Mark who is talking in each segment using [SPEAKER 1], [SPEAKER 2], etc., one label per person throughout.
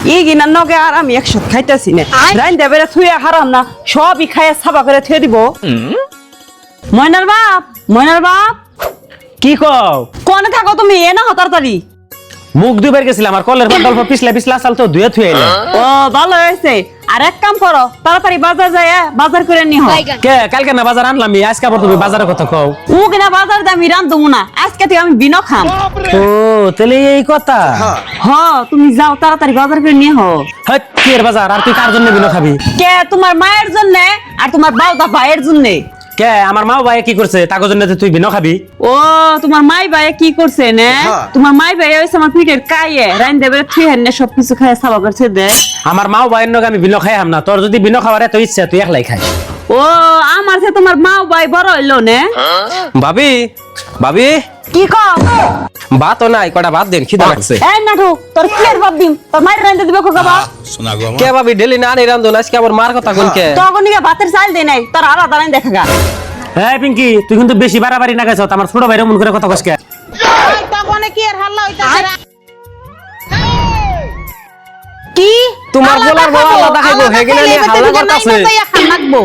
[SPEAKER 1] ই গিনার নগে আর আমি একসাথে খাইতেছি না রাইন দেবেরে থুয়ে হারাম না সবই খাইয়া সাবা করে থুয়ে দিব ময়নার বাপ
[SPEAKER 2] কি কও
[SPEAKER 1] কোনে থাকো তুমি এ না তাড়াতাড়ি
[SPEAKER 2] মুখ দুবার গেছিলাম আর কলের বটল পিছলা পিছলা চাল তো ধুয়ে থুয়ে এলাম
[SPEAKER 1] ও ভালো হয়েছে আর এক কাম করো তাড়াতাড়ি বাজার যায় বাজার করে নিও
[SPEAKER 2] কে কালকে না বাজার আনলাম আজকে আবার তুমি বাজারের কথা কও
[SPEAKER 1] ও কিনা বাজার দামি রান্ধবো না আজকে থেকে আমি বিনো খাম
[SPEAKER 2] ও তাহলে এই কথা
[SPEAKER 1] হ তুমি যাও তাড়াতাড়ি বাজার করে নিয়ে হো
[SPEAKER 2] হট কি এর বাজার আর তুই কার জন্য বিনো খাবি
[SPEAKER 1] কে তোমার মায়ের জন্য আর তোমার বাউদা ভাইয়ের জন্য
[SPEAKER 2] কে আমার মা ভাই কি করছে তার জন্য তুই বিনো খাবি
[SPEAKER 1] ও তোমার মাই ভাই কি করছে না তোমার মাই ভাই হইছে আমার পিঠের কাইয়ে রাইন দেবে তুই হেনে সবকিছু খায় সাবা করছে দে
[SPEAKER 2] আমার মা ভাইয়ের নগে আমি বিনো খাইলাম না তোর যদি বিনো খাওয়ার এত ইচ্ছা তুই একলাই খাই
[SPEAKER 1] ও আমার সে তোমার মা ভাই বড় হইলো না
[SPEAKER 3] ভাবি
[SPEAKER 1] কি কও
[SPEAKER 3] ভাতও নাই কটা ভাত দেন খিদা লাগছে
[SPEAKER 1] এই নাটু তোর কি আর ভাব দিম তোর মায়ের রাইন দিবে খোকা বা
[SPEAKER 3] কে ভাবি ডেলি না আনি রান্ধুন আজকে আবার মার কথা কোন কে
[SPEAKER 1] তখন নিয়ে ভাতের চাল দে নাই তোর আলাদা রাইন দেখা গা
[SPEAKER 2] এই পিঙ্কি তুই কিন্তু বেশি বাড়াবাড়ি না গেছ আমার ছোট ভাইরে মন করে কথা কসকে
[SPEAKER 4] তখন কি আর হাল্লা হইতাছে
[SPEAKER 1] কি
[SPEAKER 3] তোমার বলার বলা আলাদা খাইবো হেগিনা নিয়ে হাল্লা করতাছে
[SPEAKER 1] খান লাগবো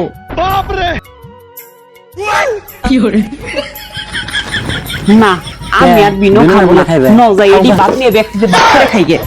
[SPEAKER 1] না আমি আর বিনো
[SPEAKER 2] বিনো
[SPEAKER 1] খাবো না
[SPEAKER 2] খাইবে।
[SPEAKER 1] ন যাই এডি ভাত নিয়ে ব্যক্তিতে ভাত করে খাইগে